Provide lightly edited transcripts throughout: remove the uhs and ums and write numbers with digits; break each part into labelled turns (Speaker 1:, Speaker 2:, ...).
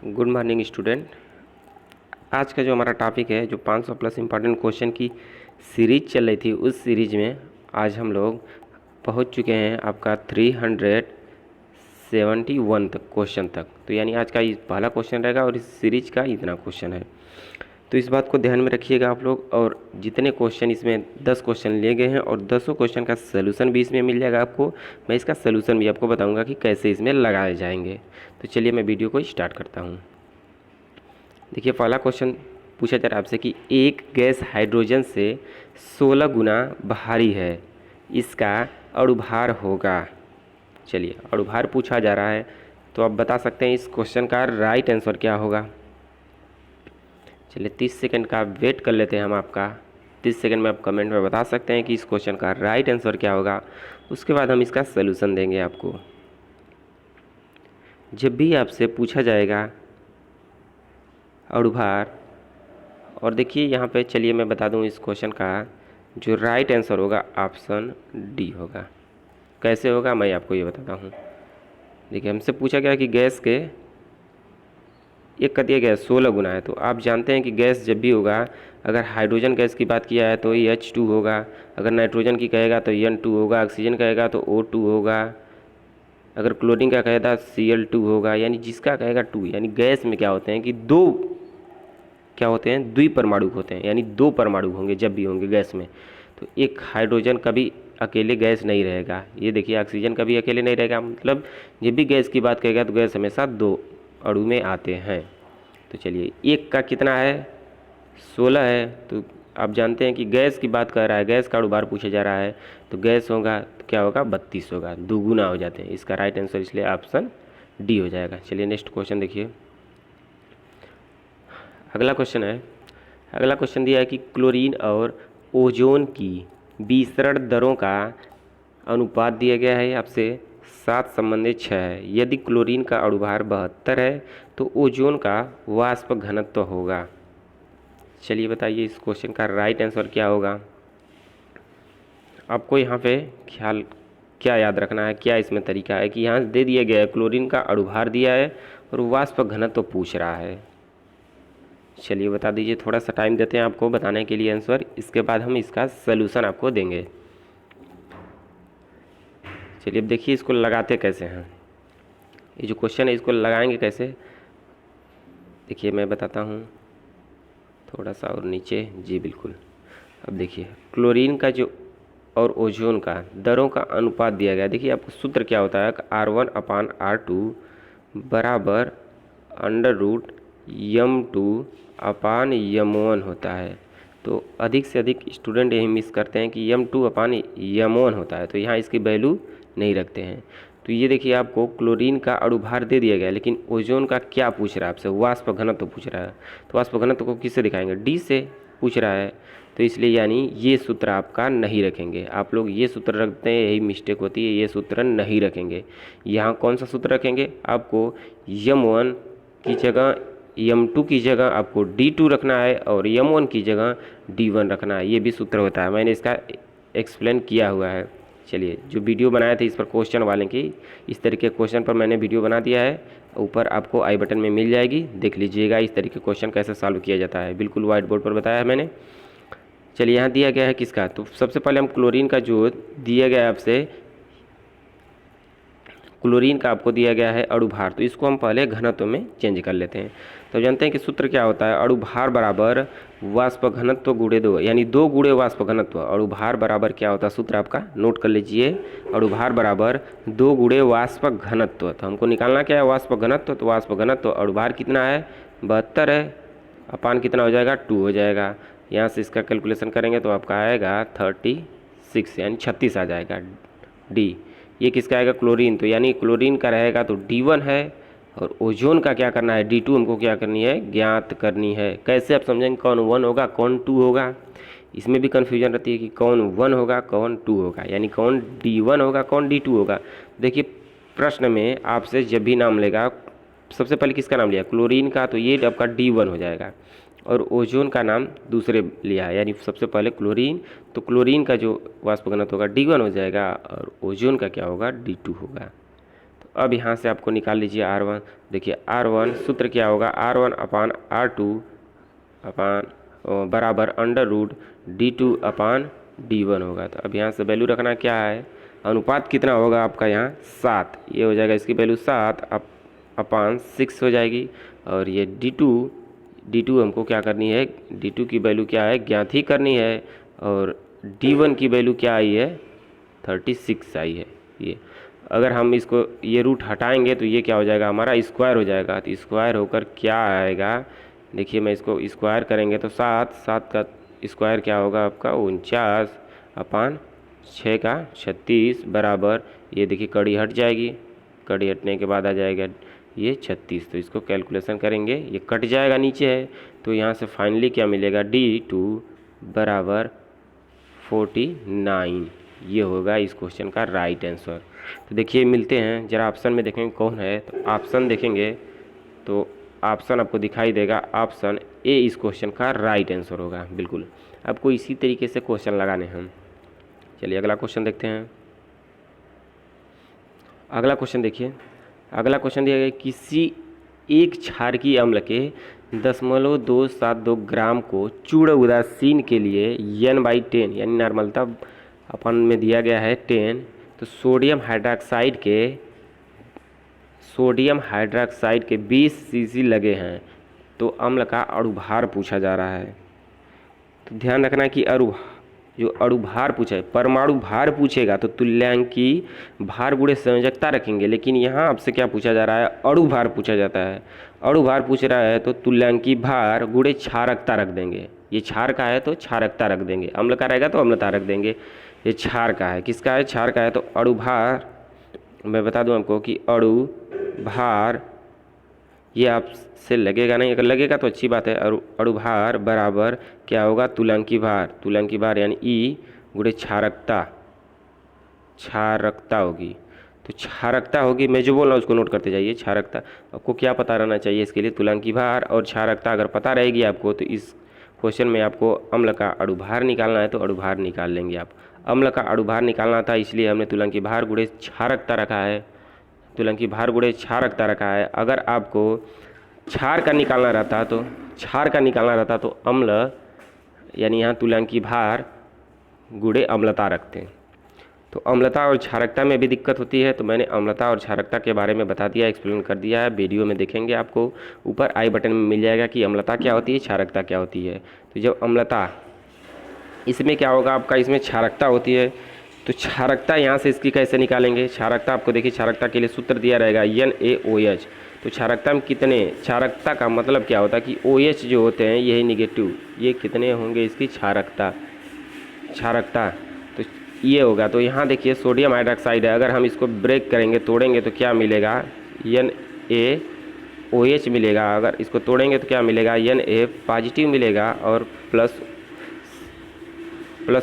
Speaker 1: Good morning student. आज का जो हमारा टॉपिक है, जो 500 प्लस इम्पॉर्टेंट क्वेश्चन की सीरीज चल रही थी, उस सीरीज में आज हम लोग पहुंच चुके हैं आपका 371 तक क्वेश्चन तक। तो यानी आज का ये पहला क्वेश्चन रहेगा और इस सीरीज का इतना क्वेश्चन है। तो इस बात को ध्यान में रखिएगा आप लोग। और जितने क्वेश्चन इसमें 10 क्वेश्चन लिए गए हैं और 10 क्वेश्चन का सलूशन भी इसमें मिल जाएगा आपको। मैं इसका सलूशन भी आपको बताऊंगा कि कैसे इसमें लगाए जाएंगे। तो चलिए मैं वीडियो को स्टार्ट करता हूँ। देखिए, पहला क्वेश्चन पूछा जा रहा है आपसे कि एक गैस हाइड्रोजन से 16 गुना भारी है, इसका अणुभार होगा। चलिए, अणुभार पूछा जा रहा है तो आप बता सकते हैं इस क्वेश्चन का राइट आंसर क्या होगा। चलिए 30 सेकंड का वेट कर लेते हैं हम आपका। 30 सेकंड में आप कमेंट में बता सकते हैं कि इस क्वेश्चन का राइट आंसर क्या होगा। उसके बाद हम इसका सलूशन देंगे आपको। जब भी आपसे पूछा जाएगा अणुभार, और देखिए यहाँ पे, चलिए मैं बता दूँ इस क्वेश्चन का जो राइट आंसर होगा ऑप्शन डी होगा। कैसे होगा मैं आपको ये बताता हूँ। देखिए, हमसे पूछा गया कि गैस के एक का दिया गया 16 गुना है, तो आप जानते हैं कि गैस जब भी होगा, अगर हाइड्रोजन गैस की बात किया है तो ये H2 होगा, अगर नाइट्रोजन की कहेगा तो N2 होगा, ऑक्सीजन कहेगा तो O2 होगा, अगर क्लोरीन का कहेगा Cl2 होगा। यानी जिसका कहेगा 2, यानी गैस में क्या होते हैं कि दो क्या होते हैं, द्विपरमाणु होते हैं, यानी दो परमाणु होंगे जब भी होंगे गैस में। तो एक हाइड्रोजन कभी अकेले गैस नहीं रहेगा। ये देखिए, ऑक्सीजन कभी अकेले नहीं रहेगा। मतलब जब भी गैस की बात करेगा तो गैस हमेशा दो अणु में आते हैं। तो चलिए, एक का कितना है, 16 है। तो आप जानते हैं कि गैस की बात कर रहा है, गैस का अणुभार पूछा जा रहा है, तो गैस होगा तो क्या होगा, 32 होगा, दुगुना हो जाते हैं। इसका राइट आंसर इसलिए ऑप्शन डी हो जाएगा। चलिए नेक्स्ट क्वेश्चन देखिए। अगला क्वेश्चन है, अगला क्वेश्चन दिया है कि क्लोरीन और ओजोन की विसरण दरों का अनुपात दिया गया है आपसे 7 संबंधित 6 है। यदि क्लोरीन का अणुभार 72 है तो ओजोन का वाष्प घनत्व होगा। चलिए बताइए इस क्वेश्चन का राइट आंसर क्या होगा। आपको यहाँ पे ख्याल क्या याद रखना है, क्या इसमें तरीका है कि यहाँ दे दिया गया है क्लोरीन का अणुभार दिया है और वाष्प घनत्व पूछ रहा है। चलिए बता दीजिए, थोड़ा सा टाइम देते हैं आपको बताने के लिए आंसर, इसके बाद हम इसका सलूशन आपको देंगे। चलिए अब देखिए इसको लगाते कैसे हैं। ये जो क्वेश्चन है इसको लगाएंगे कैसे, देखिए मैं बताता हूँ। थोड़ा सा और नीचे, जी बिल्कुल। अब देखिए, क्लोरीन का जो और ओजोन का दरों का अनुपात दिया गया। देखिए आपको सूत्र क्या होता है, R1/R2 बराबर √M2/M1 होता है। तो अधिक से अधिक स्टूडेंट यही मिस करते हैं कि M2/M1 होता है, तो यहाँ इसकी वैल्यू नहीं रखते हैं। तो ये देखिए, आपको क्लोरीन का अणुभार दे दिया गया, लेकिन ओजोन का क्या पूछ रहा है आपसे, वाष्प घनत्व पूछ रहा है। तो वाष्प घनत्व को किससे दिखाएंगे, डी से पूछ रहा है। तो इसलिए यानी ये सूत्र आपका नहीं रखेंगे। आप लोग ये सूत्र रखते हैं, यही मिस्टेक होती है, ये सूत्र नहीं रखेंगे। यहाँ कौन सा सूत्र रखेंगे, आपको M1 की जगह M2 की जगह आपको D2 रखना है और M1 की जगह D1 रखना है। ये भी सूत्र होता है, मैंने इसका एक्सप्लेन किया हुआ है। चलिए, जो वीडियो बनाया था इस पर क्वेश्चन वाले की, इस तरीके के क्वेश्चन पर मैंने वीडियो बना दिया है, ऊपर आपको आई बटन में मिल जाएगी, देख लीजिएगा इस तरीके के क्वेश्चन कैसे सॉल्व किया जाता है। बिल्कुल व्हाइट बोर्ड पर बताया है मैंने। चलिए, यहाँ दिया गया है किसका, तो सबसे पहले हम क्लोरीन का जो दिया गया है आपसे, क्लोरीन का आपको दिया गया है अणुभार, तो इसको हम पहले घनत्व में चेंज कर लेते हैं। तो जानते हैं कि सूत्र क्या होता है, अणुभार बराबर वाष्प घनत्व गुणे 2, यानी 2 गुणे वाष्प घनत्व। अणुभार बराबर क्या होता है, सूत्र आपका नोट कर लीजिए, अणुभार बराबर 2 गुणे वाष्प घनत्व। तो हमको निकालना क्या है, वाष्प घनत्व। तो वाष्प घनत्व अणुभार कितना है, 72 है, अपान कितना हो जाएगा, 2 हो जाएगा। यहाँ से इसका कैलकुलेशन करेंगे तो आपका आएगा 36, यानी 36 आ जाएगा डी। ये किसका आएगा, क्लोरीन। तो यानी क्लोरीन का रहेगा तो D1 है, और ओजोन का क्या करना है, D2 हमको क्या करनी है, ज्ञात करनी है। कैसे आप समझेंगे, कौन 1 होगा कौन 2 होगा, इसमें भी कन्फ्यूजन रहती है कि कौन 1 होगा कौन 2 होगा, यानी कौन D1 होगा कौन D2 होगा। देखिए प्रश्न में आपसे जब भी नाम लेगा, सबसे पहले किसका नाम लिया, क्लोरीन का, तो ये आपका D1 हो जाएगा, और ओजोन का नाम दूसरे लिया है, यानी सबसे पहले क्लोरीन। तो क्लोरीन का जो वाष्प घनत्व होगा D1 हो जाएगा, और ओजोन का क्या होगा, D2 होगा। तो अब यहाँ से आपको निकाल लीजिए R1। देखिए R1 सूत्र क्या होगा, R1 अपान R2 अपान बराबर अंडर रूट D2 अपान D1 होगा। तो अब यहाँ से वैल्यू रखना क्या है, अनुपात कितना होगा आपका यहाँ 7, ये हो जाएगा इसकी वैल्यू 7 अपान 6 हो जाएगी। और ये D2 हमको क्या करनी है, D2 की वैल्यू क्या है ज्ञात ही करनी है, और D1 की वैल्यू क्या आई है 36 आई है। ये अगर हम इसको ये रूट हटाएंगे तो ये क्या हो जाएगा हमारा स्क्वायर हो जाएगा। तो स्क्वायर होकर क्या आएगा, देखिए मैं इसको स्क्वायर करेंगे तो 7 का स्क्वायर क्या होगा आपका 49 अपान 6 का 36 बराबर, ये देखिए कड़ी हट जाएगी, कड़ी हटने के बाद आ जाएगा ये 36। तो इसको कैलकुलेशन करेंगे, ये कट जाएगा नीचे है, तो यहाँ से फाइनली क्या मिलेगा D2 बराबर 49। ये होगा इस क्वेश्चन का राइट आंसर। तो देखिए मिलते हैं, ज़रा ऑप्शन में देखेंगे कौन है। तो ऑप्शन देखेंगे तो ऑप्शन आपको दिखाई देगा, ऑप्शन ए इस क्वेश्चन का राइट आंसर होगा। बिल्कुल आपको इसी तरीके से क्वेश्चन लगाने हैं। चलिए अगला क्वेश्चन देखते हैं। अगला क्वेश्चन देखिए, अगला क्वेश्चन दिया गया किसी एक क्षारकीय अम्ल के 0.272 ग्राम को चूर्ण उदासीन के लिए n/10 यानी नॉर्मलता अपन में दिया गया है 10। तो सोडियम हाइड्रोक्साइड के 20 cc लगे हैं, तो अम्ल का अणुभार पूछा जा रहा है। तो ध्यान रखना कि जो अणुभार पूछा है, परमाणु भार पूछेगा तो तुल्यांकी भार गुणे संयोजकता रखेंगे, लेकिन यहाँ आपसे क्या पूछा जा रहा है, अणुभार पूछा जाता है। अणुभार पूछ रहा है तो तुल्यांकी भार गुणे क्षारकता रख देंगे। ये क्षार का है तो क्षारकता रख देंगे, अम्ल का रहेगा तो अम्लता रख देंगे। ये क्षार का है, किसका है, क्षार का है। तो अणुभार मैं बता दूं आपको कि अणुभार ये आपसे लगेगा नहीं, अगर लगेगा तो अच्छी बात है। अणुभार बराबर क्या होगा, तुल्यांकी भार यानी ई गुणे क्षारकता होगी। तो क्षारकता होगी, मैं जो बोल रहा हूँ उसको नोट करते जाइए। क्षारकता आपको क्या पता रहना चाहिए इसके लिए, तुल्यांकी भार और क्षारकता अगर पता रहेगी आपको तो इस क्वेश्चन में आपको अम्ल का अणुभार निकालना है तो अणुभार निकाल लेंगे आप। अम्ल का अणुभार निकालना था इसलिए हमने तुल्यांकी भार गुणे क्षारकता रखा है, तुल्यांकी भार गुणे क्षारकता रखा है। अगर आपको क्षार का निकालना रहता तो अम्ल यानी यहाँ तुल्यांकी भार गुणे अम्लता रखते हैं। तो अम्लता और क्षारकता में भी दिक्कत होती है, तो मैंने अम्लता और क्षारकता के बारे में बता दिया, एक्सप्लेन कर दिया है। वीडियो में देखेंगे आपको ऊपर आई बटन में मिल जाएगा कि अम्लता क्या होती है, क्षारकता क्या होती है। तो जब अम्लता, इसमें क्या होगा आपका, इसमें क्षारकता होती है, तो क्षारकता यहाँ से इसकी कैसे निकालेंगे। क्षारकता आपको देखिए, क्षारकता के लिए सूत्र दिया रहेगा NaOH। तो क्षारकता में कितने, क्षारकता का मतलब क्या होता है कि OH जो होते हैं यही निगेटिव, ये कितने होंगे इसकी क्षारकता। तो ये होगा। तो यहाँ देखिए सोडियम हाइड्रोक्साइड है, अगर हम इसको ब्रेक करेंगे, तोड़ेंगे तो क्या मिलेगा, NaOH मिलेगा। अगर इसको तोड़ेंगे तो क्या मिलेगा, Na पॉजिटिव मिलेगा और प्लस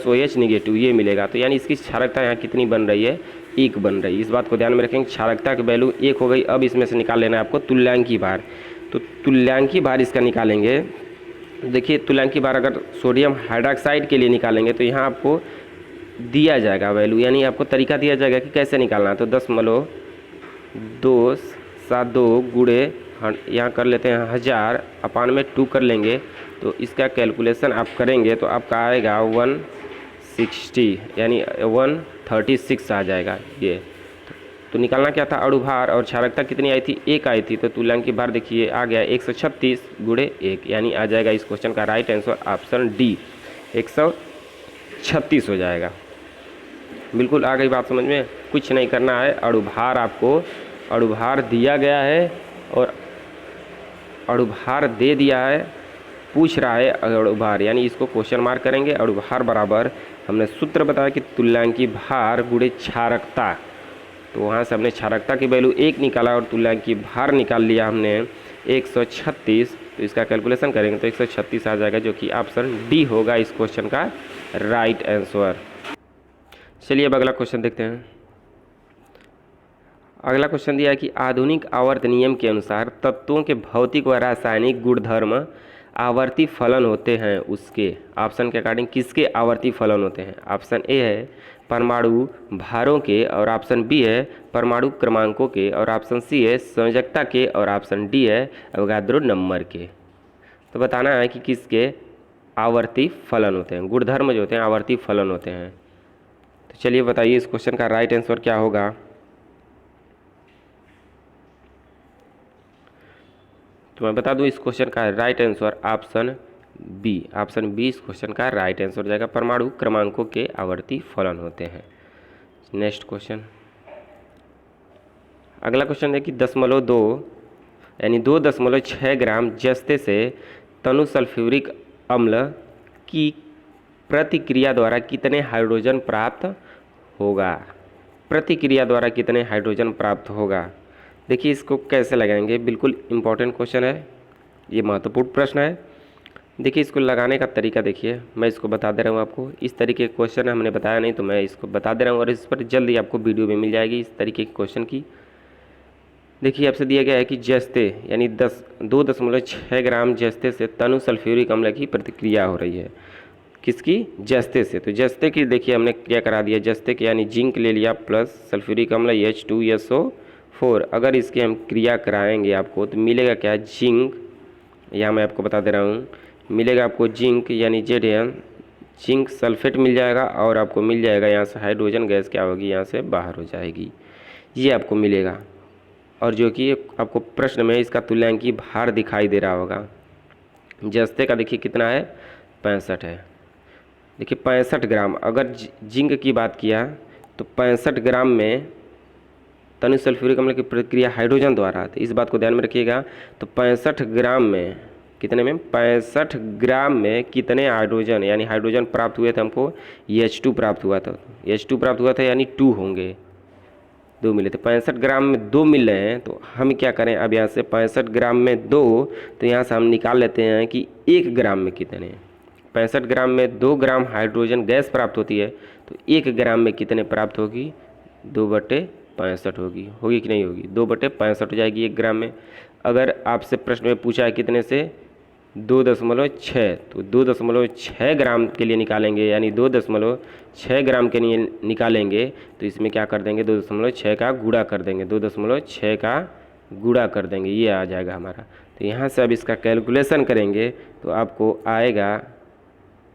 Speaker 1: OH निगेटिव ये मिलेगा। तो यानी इसकी क्षारकता यहाँ कितनी बन रही है, 1 बन रही है। इस बात को ध्यान में रखेंगे, क्षारकता की वैल्यू 1 हो गई। अब इसमें से निकाल लेना है आपको तुल्यांकी भार। तो तुल्यांकी भार इसका निकालेंगे। देखिए तुल्यांकी भार अगर सोडियम हाइड्रोक्साइड के लिए निकालेंगे तो यहाँ आपको दिया जाएगा वैल्यू, यानी आपको तरीका दिया जाएगा कि कैसे निकालना है। तो 10.272 गुणे यहाँ कर लेते हैं 1000 अपान में 2 कर लेंगे, तो इसका कैलकुलेशन आप करेंगे तो आपका आएगा 160 यानी 136 आ जाएगा ये। तो निकालना क्या था, अणुभार और क्षारकता कितनी आई थी, 1 आई थी। तो तुल्यांकी भार देखिए आ गया 136 गुणे 1, यानी आ जाएगा इस क्वेश्चन का राइट आंसर ऑप्शन डी 136 हो जाएगा। बिल्कुल आ गई बात समझ में, कुछ नहीं करना है। अणुभार आपको अणुभार दिया गया है और अणुभार दे दिया है, पूछ रहा है अणुभार, यानी इसको क्वेश्चन मार्क करेंगे। अणुभार बराबर हमने सूत्र बताया कि तुल्यांकी भार गुणे क्षारकता, तो वहाँ से हमने क्षारकता की वैल्यू 1 निकाला और तुल्यांकी भार निकाल लिया हमने 136। तो इसका कैलकुलेशन करेंगे तो 136 आ जाएगा, जो कि ऑप्शन डी होगा इस क्वेश्चन का राइट आंसर। चलिए अब अगला क्वेश्चन देखते हैं। अगला क्वेश्चन दिया है कि आधुनिक आवर्त नियम के अनुसार तत्वों के भौतिक व रासायनिक गुणधर्म आवर्ती फलन होते हैं, उसके ऑप्शन के अकॉर्डिंग किसके आवर्ती फलन होते हैं। ऑप्शन ए है परमाणु भारों के, और ऑप्शन बी है परमाणु क्रमांकों के, और ऑप्शन सी है संयोजकता के, और ऑप्शन डी है अवोगाद्रो नंबर के। तो बताना है कि किसके आवर्ती फलन होते हैं, गुणधर्म जो होते हैं आवर्ती फलन होते हैं। तो चलिए बताइए इस क्वेश्चन का राइट आंसर क्या होगा। तो मैं बता दूं इस क्वेश्चन का राइट आंसर ऑप्शन बी इस क्वेश्चन का राइट आंसर हो जाएगा। परमाणु क्रमांकों के आवर्ती फलन होते हैं। नेक्स्ट क्वेश्चन, अगला क्वेश्चन है कि 0.2 यानी 2.6 ग्राम जस्ते से तनु सल्फ्यूरिक अम्ल की प्रतिक्रिया द्वारा कितने हाइड्रोजन प्राप्त होगा। प्रतिक्रिया द्वारा कितने हाइड्रोजन प्राप्त होगा। देखिए इसको कैसे लगाएंगे, बिल्कुल इम्पॉर्टेंट क्वेश्चन है, ये महत्वपूर्ण प्रश्न है। देखिए इसको लगाने का तरीका देखिए, मैं इसको बता दे रहा हूँ आपको। इस तरीके के क्वेश्चन हमने बताया नहीं तो मैं इसको बता दे रहा हूँ, और इस पर जल्दी आपको वीडियो में मिल जाएगी इस तरीके के क्वेश्चन की। देखिए आपसे दिया गया है कि जस्ते यानी 2.6 ग्राम जस्ते से तनु सल्फ्यूरिक अम्ल की प्रतिक्रिया हो रही है। किसकी? जस्ते से। तो जस्ते की देखिए हमने क्या करा दिया, जस्ते के यानी जिंक ले लिया प्लस सल्फ्यूरिक अम्ल H2SO4। अगर इसकी हम क्रिया कराएंगे आपको तो मिलेगा क्या, जिंक, यहाँ मैं आपको बता दे रहा हूँ, मिलेगा आपको जिंक यानी ZN, जिंक सल्फेट मिल जाएगा, और आपको मिल जाएगा यहाँ से हाइड्रोजन गैस क्या होगी, यहाँ से बाहर हो जाएगी, ये आपको मिलेगा। और जो कि आपको प्रश्न में इसका तुल्यांकी भार दिखाई दे रहा होगा। जस्ते का देखिए कितना है, 65 है। देखिए 65 ग्राम, अगर जिंक की बात किया तो 65 ग्राम में तनु सल्फ्यूरिक अम्ल की प्रतिक्रिया हाइड्रोजन द्वारा, तो इस बात को ध्यान में रखिएगा। तो 65 ग्राम में कितने में, 65 ग्राम में कितने हाइड्रोजन यानी हाइड्रोजन प्राप्त हुए थे हमको, H2 प्राप्त हुआ था। H2 प्राप्त हुआ था यानी 2 होंगे, 2 मिले थे। 65 ग्राम में 2 मिल रहे हैं, तो हम क्या करें अब यहाँ से 65 ग्राम में 2, तो यहाँ से हम निकाल लेते हैं कि 1 ग्राम में कितने। 65 ग्राम में 2 ग्राम हाइड्रोजन गैस प्राप्त होती है, तो 1 ग्राम में कितने प्राप्त होगी, 2/65 होगी कि नहीं होगी, 2/65 हो जाएगी 1 ग्राम में। अगर आपसे प्रश्न में पूछा है कितने से, 2.6, तो 2.6 ग्राम के लिए निकालेंगे, यानी 2.6 ग्राम के लिए निकालेंगे तो इसमें क्या कर देंगे, 2.6 का गुणा कर देंगे, 2.6 का गुणा कर देंगे, ये आ जाएगा हमारा। तो यहाँ से अब इसका कैलकुलेशन करेंगे तो आपको आएगा,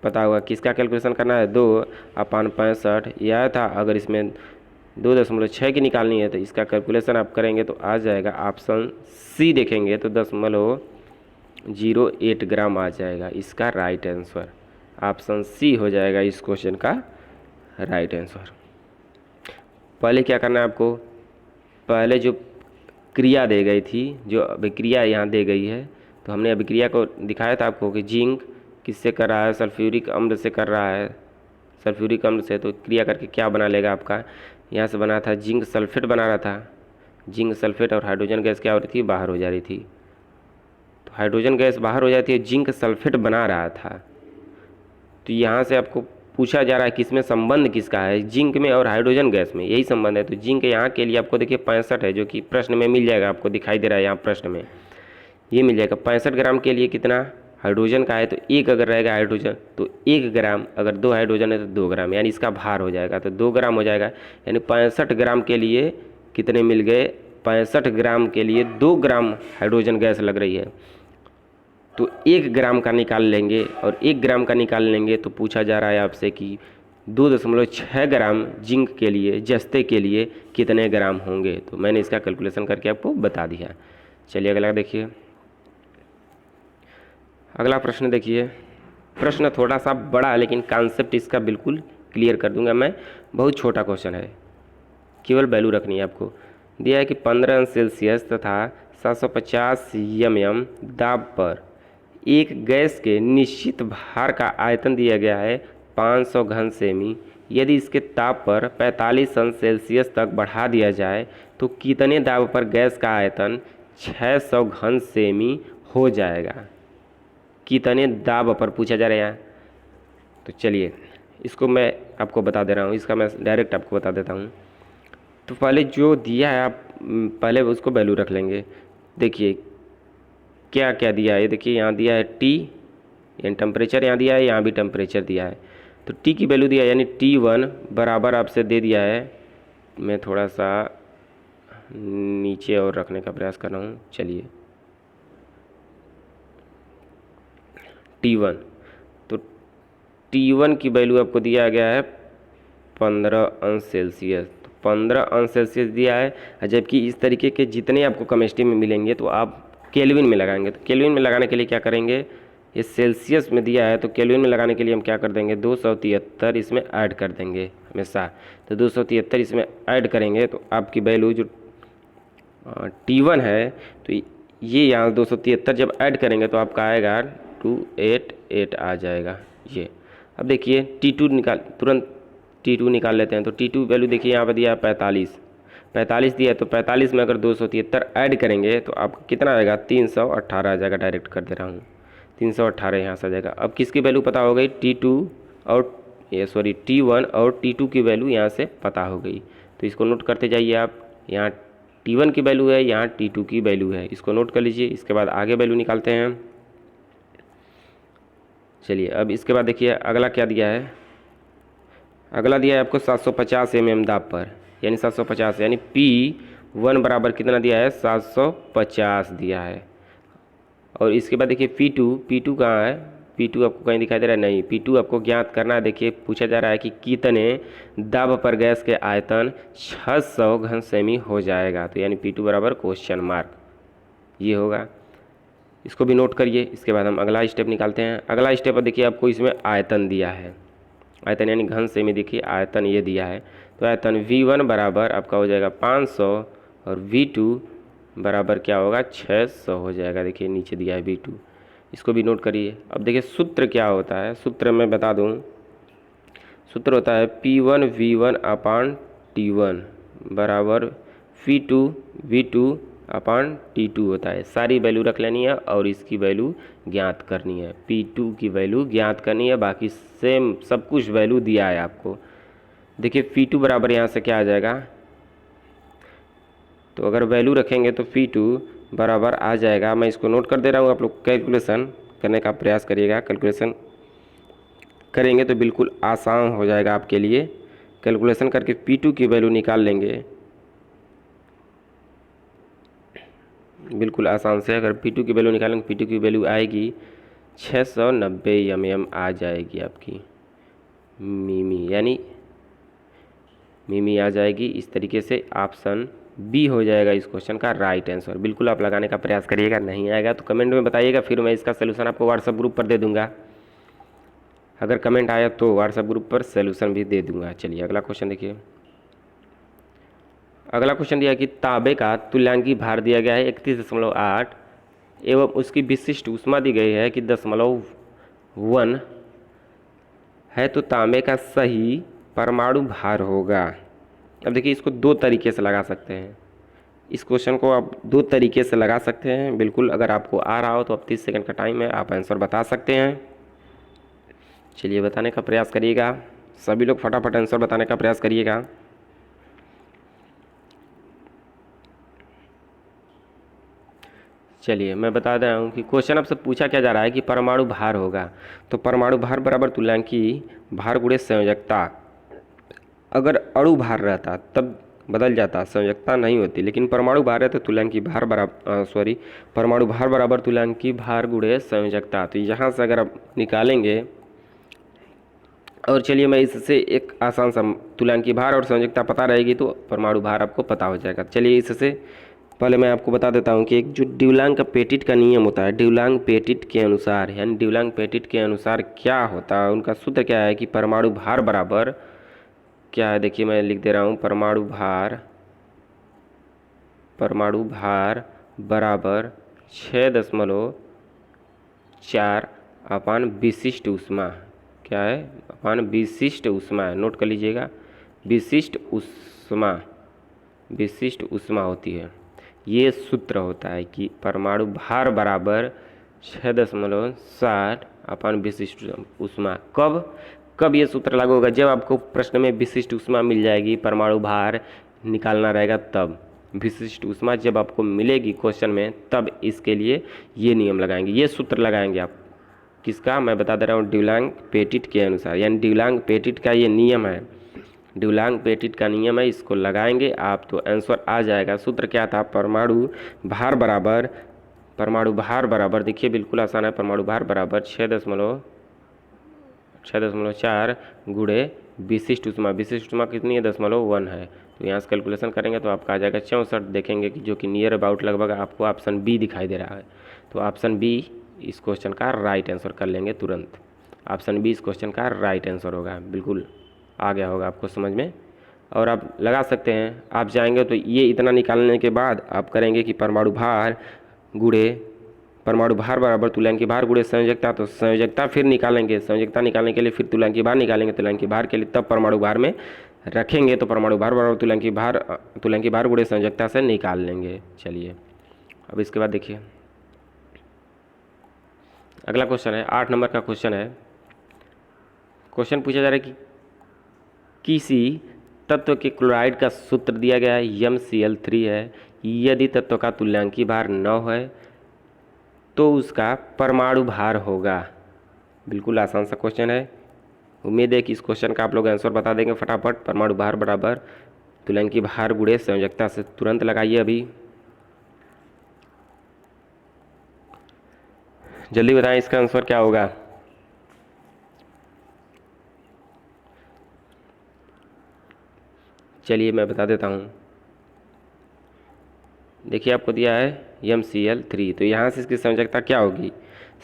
Speaker 1: पता होगा किसका कैलकुलेशन करना है, 2/65 ये आया था। अगर इसमें 2.6 की निकालनी है तो इसका कैलकुलेशन आप करेंगे तो आ जाएगा ऑप्शन सी, देखेंगे तो 0.08 ग्राम आ जाएगा। इसका राइट आंसर ऑप्शन सी हो जाएगा इस क्वेश्चन का राइट आंसर। पहले क्या करना है आपको, पहले जो क्रिया दे गई थी, जो अभिक्रिया यहाँ दे गई है, तो हमने अभिक्रिया को दिखाया था आपको कि जिंक किससे कर रहा है, सल्फ्यूरिक अम्ल से कर रहा है, सल्फ्यूरिक अम्ल से। तो क्रिया करके क्या बना लेगा आपका, यहाँ से बना था जिंक सल्फेट बना रहा था, जिंक सल्फेट, और हाइड्रोजन गैस क्या हो रही थी, बाहर हो जा रही थी। तो हाइड्रोजन गैस बाहर हो जाती है, जिंक सल्फेट बना रहा था। तो यहाँ से आपको पूछा जा रहा है किसमें संबंध किसका है, जिंक में और हाइड्रोजन गैस में, यही संबंध है। तो जिंक यहाँ के लिए आपको देखिए 65 है, जो कि प्रश्न में मिल जाएगा, आपको दिखाई दे रहा है यहाँ प्रश्न में ये मिल जाएगा। 65 ग्राम के लिए कितना हाइड्रोजन का है, तो 1 अगर रहेगा हाइड्रोजन तो 1 ग्राम, अगर 2 हाइड्रोजन है तो 2 ग्राम, यानी इसका भार हो जाएगा तो 2 ग्राम हो जाएगा। यानी 65 ग्राम के लिए कितने मिल गए, 65 ग्राम के लिए 2 ग्राम हाइड्रोजन गैस लग रही है। तो 1 ग्राम का निकाल लेंगे, और 1 ग्राम का निकाल लेंगे तो पूछा जा रहा है आपसे कि 2.6 ग्राम जिंक के लिए, जस्ते के लिए कितने ग्राम होंगे। तो मैंने इसका कैलकुलेशन करके आपको बता दिया। चलिए अगला देखिए, अगला प्रश्न देखिए। प्रश्न थोड़ा सा बड़ा है लेकिन कॉन्सेप्ट इसका बिल्कुल क्लियर कर दूंगा मैं। बहुत छोटा क्वेश्चन है, केवल वैल्यू रखनी है आपको। दिया है कि 15 अंश सेल्सियस तथा 750 mm दाब पर एक गैस के निश्चित भार का आयतन दिया गया है 500 घन सेमी। यदि इसके ताप पर 45 अंश सेल्सियस तक बढ़ा दिया जाए तो कितने दाब पर गैस का आयतन 600 घन सेमी हो जाएगा। कितने दाब पर पूछा जा रहा है। तो चलिए इसको मैं आपको बता दे रहा हूँ, इसका मैं डायरेक्ट आपको बता देता हूँ। तो पहले जो दिया है आप पहले उसको वैल्यू रख लेंगे। देखिए क्या क्या दिया है, देखिए यहाँ दिया है T यानी टेम्परेचर यहाँ दिया है, यहाँ भी टेम्परेचर दिया है। तो टी की वैल्यू दिया यानी T1 बराबर आपसे दे दिया है, मैं थोड़ा सा नीचे और रखने का प्रयास कर रहा हूँ। चलिए T1, तो T1 की वैल्यू आपको दिया गया है 15 अंश सेल्सियस। तो 15 अंश सेल्सियस दिया है, जबकि इस तरीके के जितने आपको केमिस्ट्री में मिलेंगे तो आप केल्विन में लगाएंगे। तो केल्विन में लगाने के लिए क्या करेंगे, ये सेल्सियस में दिया है तो केल्विन में लगाने के लिए हम क्या कर देंगे, 273 इसमें ऐड कर देंगे हमेशा। तो 273 इसमें ऐड करेंगे तो आपकी वैल्यू जो T1 है, तो ये यहाँ 273 जब ऐड करेंगे तो आपका आएगा 288 आ जाएगा ये। अब देखिए T2 निकाल, तुरंत T2 निकाल लेते हैं। तो T2 वैल्यू देखिए यहाँ पर दिया है 45 दिया है, तो 45 में अगर 273 ऐड करेंगे तो आपका कितना आएगा, 318 आ जाएगा। डायरेक्ट कर दे रहा हूँ, 318 यहाँ से आ जाएगा। अब किसकी वैल्यू पता हो गई, T1 और T2 की वैल्यू यहाँ से पता हो गई। तो इसको नोट करते जाइए आप, यहाँ T1 की वैल्यू है, यहाँ T2 की वैल्यू है, इसको नोट कर लीजिए। इसके बाद आगे वैल्यू निकालते हैं। चलिए अब इसके बाद देखिए अगला क्या दिया है, अगला दिया है आपको 750 mm दाब पर, यानी 750 यानी P1 बराबर कितना दिया है, 750 दिया है। और इसके बाद देखिए P2 कहाँ है, P2 आपको कहीं दिखाई दे रहा है, नहीं। P2 आपको ज्ञात करना है। देखिए पूछा जा रहा है कि कितने दाब पर गैस के आयतन 600 घन सेमी हो जाएगा। तो यानी P2 बराबर क्वेश्चन मार्क ये होगा, इसको भी नोट करिए। इसके बाद हम अगला स्टेप निकालते हैं। अगला स्टेप देखिए आपको इसमें आयतन दिया है, आयतन यानी घन सेमी, देखिए आयतन ये दिया है। तो आयतन V1 बराबर आपका हो जाएगा 500 और V2 बराबर क्या होगा, 600 हो जाएगा। देखिए नीचे दिया है V2, इसको भी नोट करिए। अब देखिए सूत्र क्या होता है, सूत्र मैं बता दूं, सूत्र होता है P1 V1 अपान T1 बराबर P2 V2 अपान T2 होता है। सारी वैल्यू रख लेनी है और इसकी वैल्यू ज्ञात करनी है। P2 की वैल्यू ज्ञात करनी है, बाकी सेम सब कुछ वैल्यू दिया है आपको। देखिए P2 बराबर यहाँ से क्या आ जाएगा, तो अगर वैल्यू रखेंगे तो P2 बराबर आ जाएगा, मैं इसको नोट कर दे रहा हूँ, आप लोग कैलकुलेशन करने का प्रयास करिएगा। कैलकुलेशन करेंगे तो बिल्कुल आसान हो जाएगा आपके लिए। कैलकुलेशन करके P2 की वैल्यू निकाल लेंगे बिल्कुल आसान से। अगर P2 की वैल्यू निकालेंगे, P2 की वैल्यू आएगी 690 mm आ जाएगी आपकी मिमी, यानी मिमी आ जाएगी। इस तरीके से ऑप्शन बी हो जाएगा इस क्वेश्चन का राइट आंसर। बिल्कुल आप लगाने का प्रयास करिएगा, नहीं आएगा तो कमेंट में बताइएगा, फिर मैं इसका सोल्यूशन आपको व्हाट्सएप ग्रुप पर दे दूंगा। अगर कमेंट आया तो व्हाट्सएप ग्रुप पर सोल्यूशन भी दे दूंगा। चलिए अगला क्वेश्चन देखिए। अगला क्वेश्चन दिया कि तांबे का तुल्यांकी भार दिया गया है 31.8 एवं उसकी विशिष्ट ऊष्मा दी गई है कि 0.1 है, तो तांबे का सही परमाणु भार होगा। अब देखिए इसको दो तरीके से लगा सकते हैं, इस क्वेश्चन को आप दो तरीके से लगा सकते हैं। बिल्कुल अगर आपको आ रहा हो तो अब 30 सेकंड का टाइम है, आप आंसर बता सकते हैं। चलिए बताने का प्रयास करिएगा, सभी लोग फटाफट आंसर बताने का प्रयास करिएगा। चलिए मैं बता दे रहा हूँ कि क्वेश्चन आपसे पूछा क्या जा रहा है कि परमाणु भार होगा, तो परमाणु भार बराबर तुल्यांकी भार गुणे संयोजकता। अगर अणु भार रहता तब बदल जाता, संयोजकता नहीं होती, लेकिन परमाणु भार है तो तुल्यांकी भार बराबर परमाणु भार बराबर तुल्यांकी भार गुणे संयोजकता। तो यहाँ से अगर आप निकालेंगे, और चलिए मैं इससे एक आसान सा तुल्यांकी भार और संयोजकता पता रहेगी तो परमाणु भार आपको पता हो जाएगा। चलिए इससे पहले मैं आपको बता देता हूँ कि एक जो ड्यूलांग का पेटिट का नियम होता है, ड्यूलांग पेटिट के अनुसार, यानी ड्यूलांग पेटिट के अनुसार क्या होता है, उनका सूत्र क्या है कि परमाणु भार बराबर क्या है, देखिए मैं लिख दे रहा हूँ, परमाणु भार बराबर 6.4 अपान विशिष्ट ऊष्मा। क्या है, अपान विशिष्ट ऊष्मा है, नोट कर लीजिएगा, विशिष्ट ऊष्मा होती है। ये सूत्र होता है कि परमाणु भार बराबर 6.60 अपान विशिष्ट ऊष्मा। कब ये सूत्र लागू होगा, जब आपको प्रश्न में विशिष्ट ऊष्मा मिल जाएगी, परमाणु भार निकालना रहेगा तब। विशिष्ट ऊष्मा जब आपको मिलेगी क्वेश्चन में, तब इसके लिए ये नियम लगाएंगे, ये सूत्र लगाएंगे आप। किसका, मैं बता दे रहा हूँ डुलांग-पेटिट के अनुसार, यानी डुलांग-पेटिट का ये नियम है, डुलांग-पेटिट का नियम है, इसको लगाएंगे आप तो आंसर आ जाएगा। सूत्र क्या था, परमाणु भार बराबर देखिए बिल्कुल आसान है, परमाणु भार बराबर 6.4 गुणे विशिष्ट उष्मा कितनी है, 0.1 है। तो यहाँ से कैलकुलेशन करेंगे तो आपका आ जाएगा 64। देखेंगे कि जो कि नियर अबाउट लगभग आपको ऑप्शन बी दिखाई दे रहा है, तो ऑप्शन बी इस क्वेश्चन का राइट आंसर कर लेंगे तुरंत। ऑप्शन बी इस क्वेश्चन का राइट आंसर होगा, बिल्कुल आ गया होगा आपको समझ में। और आप लगा सकते हैं, आप जाएंगे तो ये इतना निकालने के बाद आप करेंगे कि परमाणु भार बराबर तुल्यांकी भार गुणे संयोजकता, तो संयोजकता फिर निकालेंगे, संयोजकता निकालने के लिए फिर तुल्यांकी भार निकालेंगे, तुल्यांकी भार के लिए तब परमाणु भार में रखेंगे, तो परमाणु भार बराबर तुल्यांकी भार गुणे संयोजकता से निकाल लेंगे। चलिए अब इसके बाद देखिए अगला क्वेश्चन है, 8 नंबर का क्वेश्चन है। क्वेश्चन पूछा जा रहा है कि किसी तत्व के क्लोराइड का सूत्र दिया गया है, MCl3 है, यदि तत्व का तुल्यांकी भार 9 है तो उसका परमाणु भार होगा। बिल्कुल आसान सा क्वेश्चन है, उम्मीद है कि इस क्वेश्चन का आप लोग आंसर बता देंगे फटाफट। परमाणु भार बराबर तुल्यांकी भार गुणे संयोजकता से तुरंत लगाइए, अभी जल्दी बताएं इसका आंसर क्या होगा। चलिए मैं बता देता हूँ, देखिए आपको दिया है MCl3, तो यहाँ से इसकी संयोजकता क्या होगी,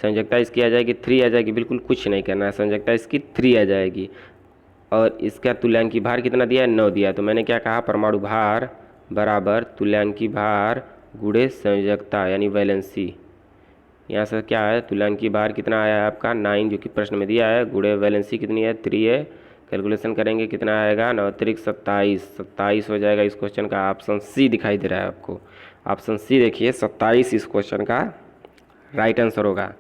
Speaker 1: संयोजकता इसकी आ जाएगी 3 आ जाएगी, बिल्कुल कुछ नहीं करना है, संयोजकता इसकी 3 आ जाएगी। और इसका तुल्यांकी भार कितना दिया है, 9 दिया है, तो मैंने क्या कहा, परमाणु भार बराबर तुल्यांकी भार गुणे संयोजकता यानी वैलेंसी। यहाँ से क्या है, तुल्यांकी भार कितना आया है आपका 9 जो कि प्रश्न में दिया है, गुणे वैलेंसी कितनी है 3 है, कैलकुलेशन करेंगे कितना आएगा 9 त्रिक 27 हो जाएगा। इस क्वेश्चन का ऑप्शन सी दिखाई दे रहा है आपको, ऑप्शन सी देखिए 27 इस क्वेश्चन का राइट आंसर होगा।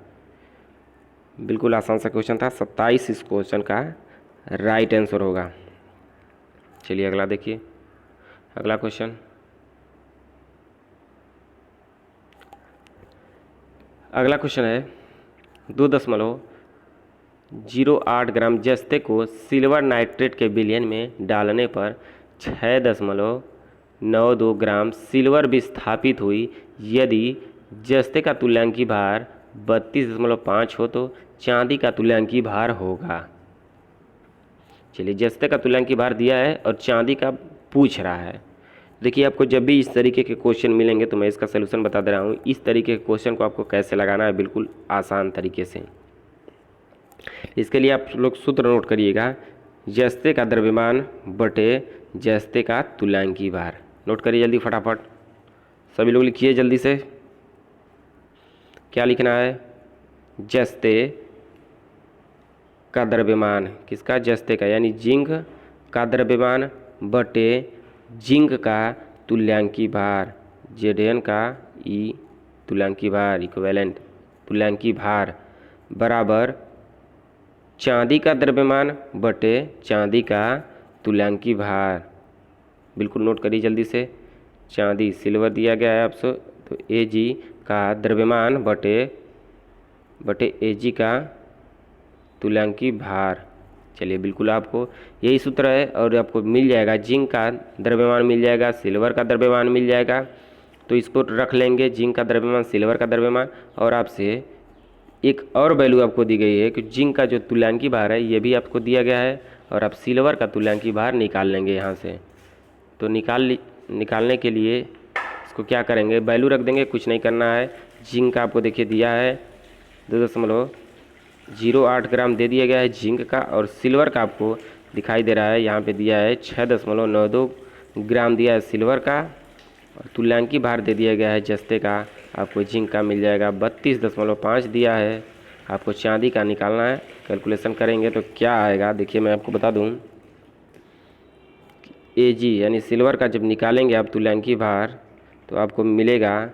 Speaker 1: बिल्कुल आसान सा क्वेश्चन था, 27 इस क्वेश्चन का राइट आंसर होगा। चलिए अगला देखिए, अगला क्वेश्चन, अगला क्वेश्चन है 2.08 ग्राम जस्ते को सिल्वर नाइट्रेट के विलयन में डालने पर 6.92 ग्राम सिल्वर विस्थापित हुई, यदि जस्ते का तुल्यांकी भार 32.5 हो तो चांदी का तुल्यांकी भार होगा। चलिए जस्ते का तुल्यांकी भार दिया है और चांदी का पूछ रहा है। देखिए आपको जब भी इस तरीके के क्वेश्चन मिलेंगे तो मैं इसका सलूशन बता दे रहा हूँ, इस तरीके के क्वेश्चन को आपको कैसे लगाना है बिल्कुल आसान तरीके से। इसके लिए आप लोग सूत्र नोट करिएगा, जस्ते का द्रव्यमान बटे जस्ते का तुल्यांकी भार। नोट करिए जल्दी फटाफट, सभी लोग लिखिए जल्दी से। क्या लिखना है, जस्ते का द्रव्यमान, किसका, जस्ते का यानी जिंक का द्रव्यमान बटे जिंक का तुल्यांकी भार, Zn का ई तुल्यांकी भार इक्विवेलेंट तुल्यांकी भार बराबर चांदी का द्रव्यमान बटे चांदी का तुल्यांकी भार। बिल्कुल नोट करिए जल्दी से, चांदी सिल्वर दिया गया है आपसे, तो Ag का द्रव्यमान बटे Ag का तुल्यांकी भार। चलिए बिल्कुल आपको यही सूत्र है और आपको मिल जाएगा, जिंक का द्रव्यमान मिल जाएगा, सिल्वर का द्रव्यमान मिल जाएगा, तो इसको रख लेंगे जिंक का द्रव्यमान सिल्वर का द्रव्यमान। और आपसे एक और वैल्यू आपको दी गई है कि जिंक का जो तुल्यांकी भार है ये भी आपको दिया गया है, और आप सिल्वर का तुल्यांकी भार निकाल लेंगे यहाँ से। तो निकालने के लिए इसको क्या करेंगे, वैल्यू रख देंगे, कुछ नहीं करना है। जिंक का आपको देखिए दिया है 2.08 ग्राम दे दिया गया है जिंक का, और सिल्वर का आपको दिखाई दे रहा है यहाँ पे दिया है 6.92 ग्राम दिया है सिल्वर का, और तुल्यांकी भार दे दिया गया है जस्ते का, आपको जिंक का मिल जाएगा 32.5 दिया है। आपको चांदी का निकालना है, कैलकुलेशन करेंगे तो क्या आएगा देखिए मैं आपको बता दूं, Ag यानी सिल्वर का जब निकालेंगे आप तुल्यांकी भार तो आपको मिलेगा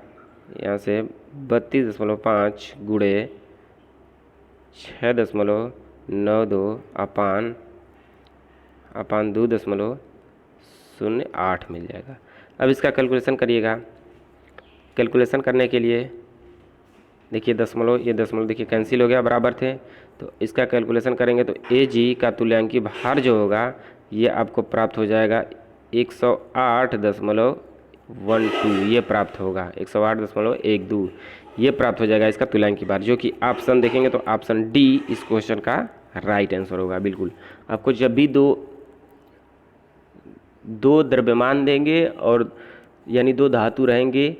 Speaker 1: यहाँ से 32.5 गुणे 6.92 अपान 2.08 मिल जाएगा। अब इसका कैलकुलेशन करिएगा, कैलकुलेशन करने के लिए देखिए दशमलव, ये दशमलव देखिए कैंसिल हो गया, बराबर थे। तो इसका कैलकुलेशन करेंगे तो AG का तुल्यांकी भार जो होगा ये आपको प्राप्त हो जाएगा 108.12, ये प्राप्त होगा 108.12 ये प्राप्त हो जाएगा इसका तुल्यांकी भार, जो कि ऑप्शन देखेंगे तो ऑप्शन डी इस क्वेश्चन का राइट आंसर होगा। बिल्कुल आपको जब भी दो द्रव्यमान देंगे और यानी दो धातु रहेंगे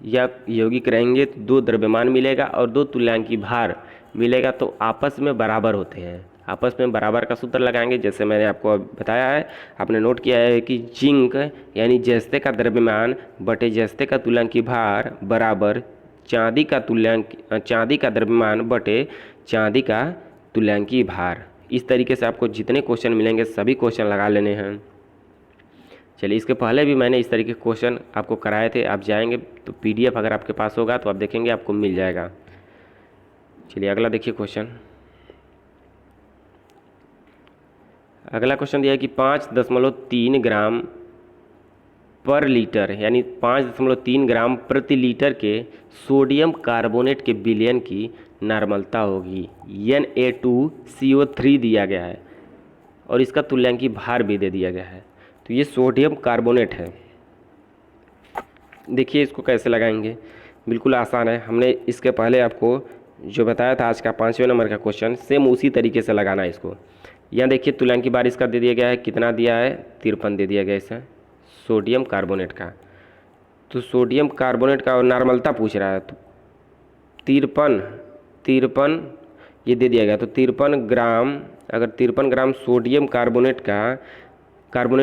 Speaker 1: या यौगिक रहेंगे तो दो द्रव्यमान मिलेगा और दो तुल्यांकी भार मिलेगा तो आपस में बराबर होते हैं। आपस में बराबर का सूत्र लगाएंगे, जैसे मैंने आपको बताया है, आपने नोट किया है कि जिंक यानी जस्ते का द्रव्यमान बटे जस्ते का तुल्यांकी भार बराबर चांदी का द्रव्यमान बटे चांदी का तुल्यांकी भार। इस तरीके से आपको जितने क्वेश्चन मिलेंगे सभी क्वेश्चन लगा लेने हैं। चलिए, इसके पहले भी मैंने इस तरीके के क्वेश्चन आपको कराए थे, आप जाएंगे तो PDF अगर आपके पास होगा तो आप देखेंगे आपको मिल जाएगा। चलिए अगला देखिए क्वेश्चन। अगला क्वेश्चन दिया है कि 5.3 ग्राम पर लीटर यानी 5.3 ग्राम प्रति लीटर के सोडियम कार्बोनेट के विलयन की नॉर्मलता होगी। Na2CO3 दिया गया है और इसका तुल्यांकी भार भी दे दिया गया है। तो ये सोडियम कार्बोनेट है। देखिए इसको कैसे लगाएंगे, बिल्कुल आसान है। हमने इसके पहले आपको जो बताया था आज का 5वें नंबर का क्वेश्चन, सेम उसी तरीके से लगाना है इसको। यहाँ देखिए तुल्यांकी भार इसका दे दिया गया है, कितना दिया है 53 दे दिया गया इसे सोडियम कार्बोनेट का। तो सोडियम कार्बोनेट का और नॉर्मलता पूछ रहा है तो 53 ये दे दिया गया। तो 53 ग्राम, अगर 53 ग्राम सोडियम कार्बोनेट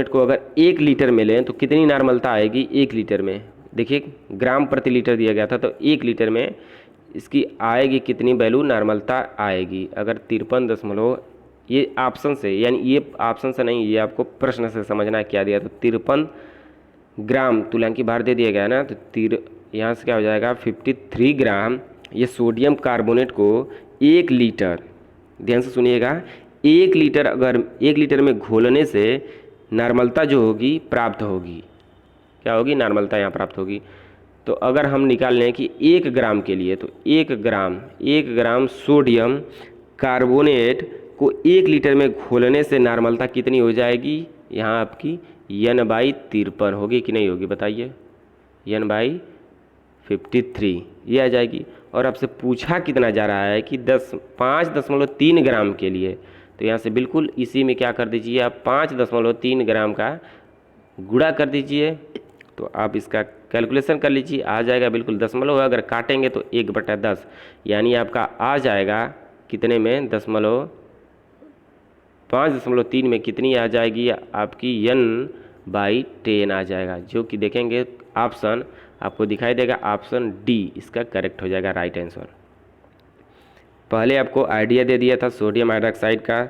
Speaker 1: को अगर 1 लीटर में लें तो कितनी नॉर्मलता आएगी 1 लीटर में। देखिए ग्राम प्रति लीटर दिया गया था तो 1 लीटर में इसकी आएगी कितनी वैल्यू नॉर्मलता आएगी। अगर 53 ये ऑप्शन से, यानी ये ऑप्शन से नहीं, ये आपको प्रश्न से समझना है क्या दिया। तो 53 ग्राम तुल्यांकी भार दे दिया गया ना, तो यहाँ से क्या हो जाएगा 53 ग्राम ये सोडियम कार्बोनेट को 1 लीटर, ध्यान से सुनिएगा, 1 लीटर अगर 1 लीटर में घोलने से नॉर्मलता जो होगी प्राप्त होगी। क्या होगी नॉर्मलता यहाँ प्राप्त होगी। तो अगर हम निकाल लें कि 1 ग्राम के लिए, तो 1 ग्राम सोडियम कार्बोनेट को 1 लीटर में घोलने से नॉर्मलता कितनी हो जाएगी, यहाँ आपकी N/53 होगी कि नहीं होगी बताइए, N/53 ये आ जाएगी। और आपसे पूछा कितना जा रहा है कि 5.3 ग्राम के लिए, तो यहाँ से बिल्कुल इसी में क्या कर दीजिए आप 5.3 ग्राम का गुणा कर दीजिए। तो आप इसका कैलकुलेशन कर लीजिए, आ जाएगा बिल्कुल दशमलव, अगर काटेंगे तो 1/10 यानी आपका आ जाएगा कितने में 5.3 में कितनी आ जाएगी आपकी N/10 आ जाएगा, जो कि देखेंगे ऑप्शन आपको दिखाई देगा, ऑप्शन डी इसका करेक्ट हो जाएगा राइट आंसर। पहले आपको आइडिया दे दिया था सोडियम हाइड्रोक्साइड का,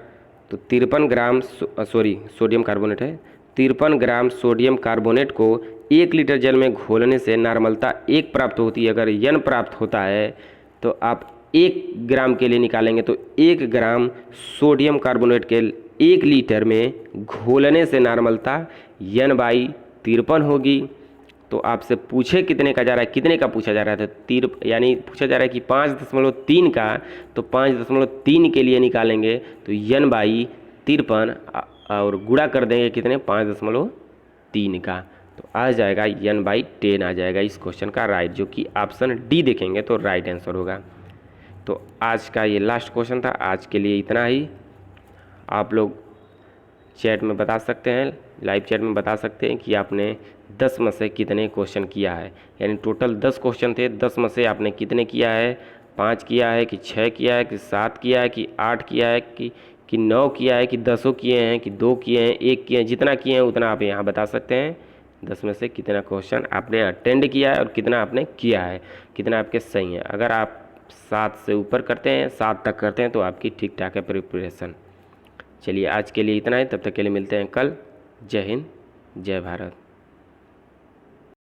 Speaker 1: तो 53 ग्राम सोडियम कार्बोनेट है, 53 ग्राम सोडियम कार्बोनेट को 1 लीटर जल में घोलने से नॉर्मलता 1 प्राप्त होती है। अगर N प्राप्त होता है तो आप 1 ग्राम के लिए निकालेंगे तो 1 ग्राम सोडियम कार्बोनेट के 1 लीटर में घोलने से नॉर्मलता N/53 होगी। तो आपसे पूछे कितने का जा रहा है, कितने का पूछा जा रहा है, तो यानी पूछा जा रहा है कि 5.3 का, तो 5.3 के लिए निकालेंगे तो N/53 और गुणा कर देंगे कितने 5.3 का, तो आ जाएगा N/10 आ जाएगा इस क्वेश्चन का राइट, जो कि ऑप्शन डी देखेंगे तो राइट आंसर होगा। तो आज का ये लास्ट क्वेश्चन था, आज के लिए इतना ही। आप लोग चैट में बता सकते हैं, लाइव चैट में बता सकते हैं कि आपने 10 में से कितने क्वेश्चन किया है, यानी टोटल 10 क्वेश्चन थे, 10 में से आपने कितने किया है, 5 किया है कि 6 किया है कि 7 किया है कि 8 किया है कि 9 किया है कि 10 किए हैं कि 2 किए हैं 1 किए हैं, जितना किए हैं उतना आप यहाँ बता सकते हैं। 10 में से कितना क्वेश्चन आपने अटेंड किया है और कितना आपने किया है, कितना आपके सही है। अगर आप 7 से ऊपर करते हैं, 7 तक करते हैं तो आपकी ठीक ठाक है प्रिपरेशन। चलिए आज के लिए इतना ही, तब तक के लिए मिलते हैं कल। जय हिंद, जय भारत।